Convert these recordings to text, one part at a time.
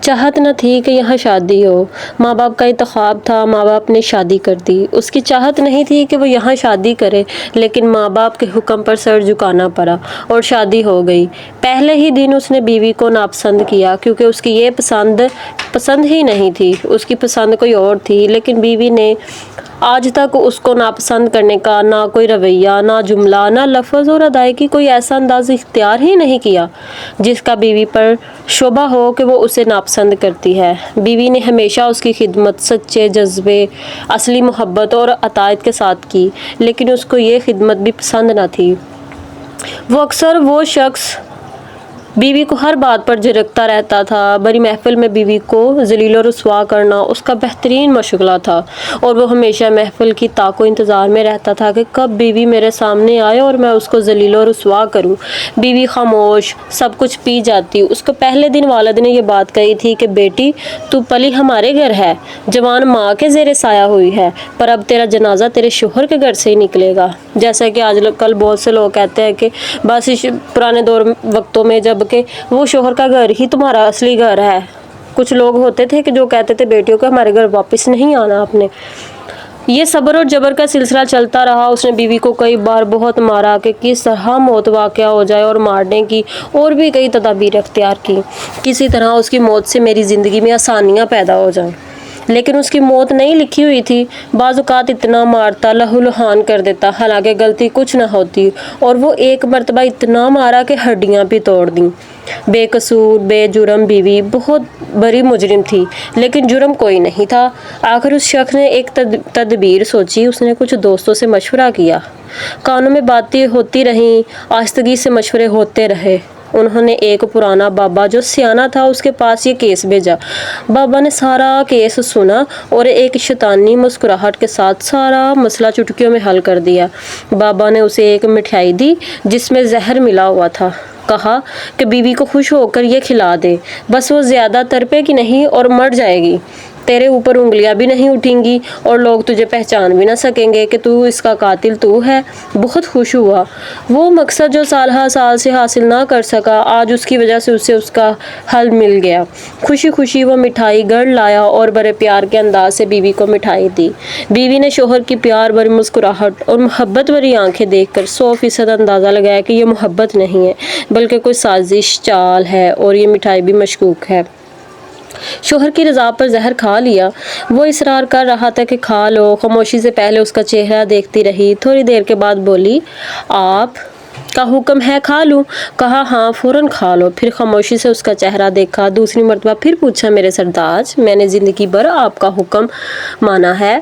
चाहत न थी कि यहाँ शादी हो। माँ बाप का इंतखाब था, माँ बाप ने शादी कर दी। उसकी चाहत नहीं थी कि वो यहाँ शादी करे, लेकिन माँ बाप के हुक्म पर सर झुकाना पड़ा और शादी हो गई। पहले ही दिन उसने बीवी को नापसंद किया, क्योंकि उसकी ये पसंद ही नहीं थी, उसकी पसंद कोई और थी। लेकिन बीवी ने आज तक उसको नापसंद करने का ना कोई रवैया, ना जुमला, ना लफ्ज़ और अदायगी कोई ऐसा अंदाज इख्तियार ही नहीं किया जिसका बीवी पर शोभा हो कि वो उसे नापसंद करती है। बीवी ने हमेशा उसकी खिदमत सच्चे जज्बे, असली मोहब्बत और अतायत के साथ की, लेकिन उसको ये खिदमत भी पसंद न थी। वो शख्स बीवी को हर बात पर झिड़कता रहता था। बड़ी महफिल में बीवी को ज़लील और रुसवा करना उसका बेहतरीन मशगला था, और वो हमेशा महफिल की ताको इंतज़ार में रहता था कि कब बीवी मेरे सामने आए और मैं उसको ज़लील और रुसवा करूं। बीवी खामोश, सब कुछ पी जाती। उसको पहले दिन वालिद ने यह बात कही थी कि बेटी, तू पली हमारे घर है, जवान माँ के ज़ेरे साया हुई है, पर अब तेरा जनाजा तेरे शोहर के घर से ही निकलेगा। जैसा कि आजकल बहुत से लोग कहते हैं कि बस इस पुराने दौर वक्तों में जब कि वो शोहर का घर ही तुम्हारा असली घर है। कुछ लोग होते थे कि जो कहते थे बेटियों को हमारे घर वापस नहीं आना आपने। ये सब्र और जबर का सिलसिला चलता रहा। उसने बीवी को कई बार बहुत मारा कि किस तरह मौत वाक़या हो जाए, और मारने की और भी कई तदाबीर अख्तियार की, किसी तरह उसकी मौत से मेरी ज़िंदगी में आसानियाँ पैदा हो जाएं। लेकिन उसकी मौत नहीं लिखी हुई थी। बाज़-औक़ात इतना मारता, लहूलुहान कर देता, हालांकि गलती कुछ न होती, और वो एक मरतबा इतना मारा कि हड्डियाँ भी तोड़ दी। बेकसूर बेजुर्म बीवी बहुत बड़ी मुजरिम थी, लेकिन जुर्म कोई नहीं था। आखिर उस शख्स ने एक तदबीर सोची। उसने कुछ दोस्तों से मशवरा किया। कानों में बातें होती रहीं, आहिस्तगी से मशवरे होते रहे। उन्होंने एक पुराना बाबा जो सियाना था उसके पास ये केस भेजा। बाबा ने सारा केस सुना और एक शैतानी मुस्कुराहट के साथ सारा मसला चुटकियों में हल कर दिया। बाबा ने उसे एक मिठाई दी जिसमें जहर मिला हुआ था। कहा कि बीवी को खुश होकर ये खिला दे, बस वो ज़्यादा तड़पेगी नहीं और मर जाएगी। तेरे ऊपर उंगलियां भी नहीं उठेंगी और लोग तुझे पहचान भी ना सकेंगे कि तू इसका कातिल तू है। बहुत खुश हुआ। वो मकसद जो साल से हासिल ना कर सका, आज उसकी वजह से उसे उसका हल मिल गया। खुशी खुशी वो मिठाई घर लाया और बड़े प्यार के अंदाज से बीवी को मिठाई दी। बीवी ने शोहर की प्यार भरी मुस्कुराहट और मोहब्बत भरी आंखें देखकर 100% अंदाज़ा लगाया कि ये मोहब्बत नहीं है, बल्कि कोई साजिश चाल है, और ये मिठाई भी मशकूक है। शोहर की रज़ा पर जहर खा लिया। वो इसरार कर रहा था कि खा लो। खामोशी से पहले उसका चेहरा देखती रही। थोड़ी देर के बाद बोली, आप का हुक्म है खा लूं? कहा हाँ, फौरन खा लो। फिर खामोशी से उसका चेहरा देखा। दूसरी मर्तबा फिर पूछा, मेरे सरताज, मैंने ज़िंदगी भर आपका हुक्म माना है,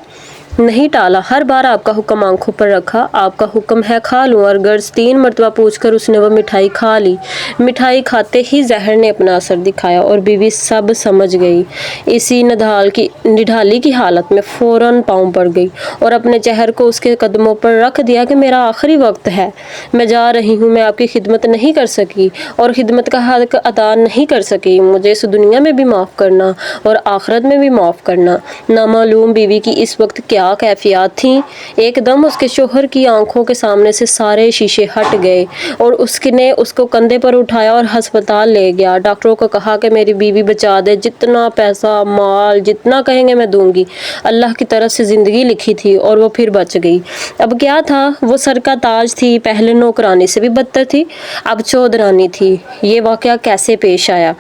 नहीं टाला, हर बार आपका हुक्म आंखों पर रखा। आपका हुक्म है खा लूं? और गर्ज 3 मरतबा पूछकर उसने वह मिठाई खा ली। मिठाई खाते ही जहर ने अपना असर दिखाया और बीवी सब समझ गई। इसी निढाली की हालत में फौरन पाँव पड़ गई और अपने चेहर को उसके कदमों पर रख दिया कि मेरा आखिरी वक्त है, मैं जा रही हूँ। मैं आपकी खिदमत नहीं कर सकी और खिदमत का हक अदा नहीं कर सकी। मुझे इस दुनिया में भी माफ़ करना और आखिरत में भी माफ़ करना। नामालूम बीवी की इस वक्त क्या कैफियत थी। एकदम उसके शोहर की आंखों के सामने से सारे शीशे हट गए और उसने उसको कंधे पर उठाया और अस्पताल ले गया। डॉक्टरों को कहा कि मेरी बीवी बचा दे, जितना पैसा माल जितना कहेंगे मैं दूंगी। अल्लाह की तरफ से ज़िंदगी लिखी थी और वो फिर बच गई। अब क्या था, वो सर का ताज थी। पहले नौकरानी से भी बदतर थी, अब चौधरानी थी। ये वाकया कैसे पेश आया?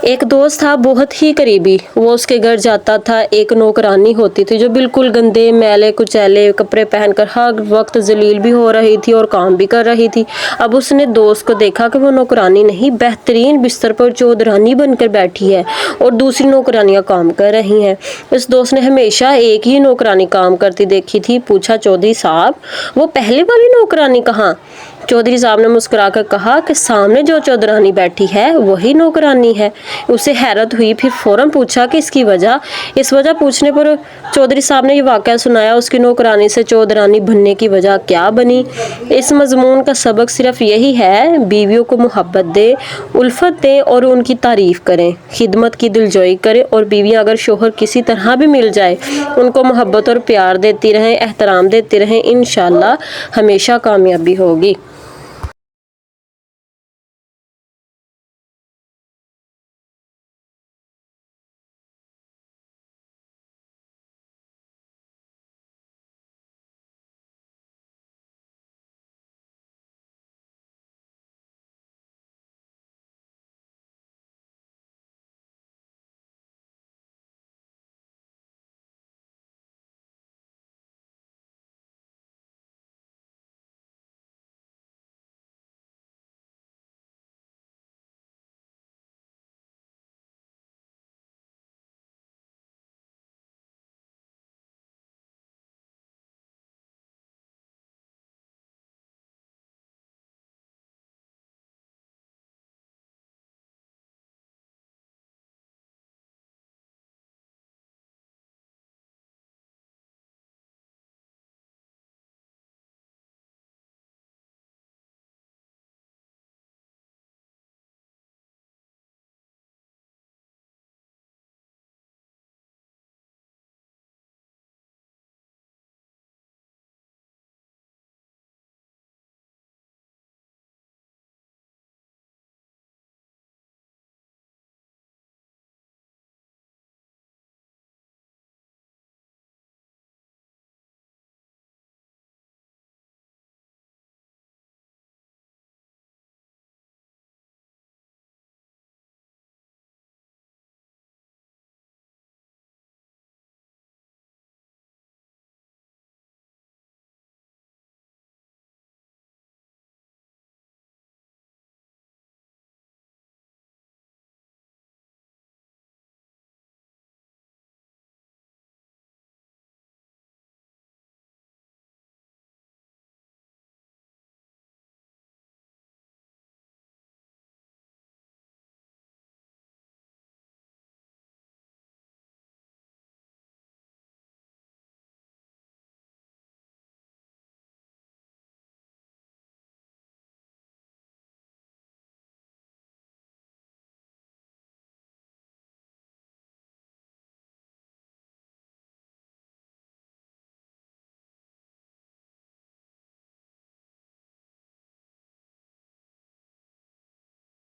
एक दोस्त था बहुत ही करीबी, वो उसके घर जाता था। एक नौकरानी होती थी जो बिल्कुल गंदे मैले कुचैले कपड़े पहनकर हर वक्त जलील भी हो रही थी और काम भी कर रही थी। अब उसने दोस्त को देखा कि वो नौकरानी नहीं, बेहतरीन बिस्तर पर चौधरानी बनकर बैठी है और दूसरी नौकरानियां काम कर रही हैं। इस दोस्त ने हमेशा एक ही नौकरानी काम करती देखी थी। पूछा, चौधरी साहब, वो पहले वाली नौकरानी कहाँ? चौधरी साहब ने मुस्कुराकर कहा कि सामने जो चौधरानी बैठी है वही नौकरानी है। उसे हैरत हुई, फिर फौरन पूछा कि इसकी वजह। इस वजह पूछने पर चौधरी साहब ने ये वाकया सुनाया, उसकी नौकरानी से चौधरानी बनने की वजह क्या बनी। इस मजमून का सबक सिर्फ यही है, बीवियों को मोहब्बत दे, उल्फत दें और उनकी तारीफ करें, खिदमत की दिलजोई करें। और बीवियाँ अगर शोहर किसी तरह भी मिल जाए, उनको मोहब्बत और प्यार देती रहें, एहतराम देती रहें, इंशाअल्लाह हमेशा कामयाबी होगी।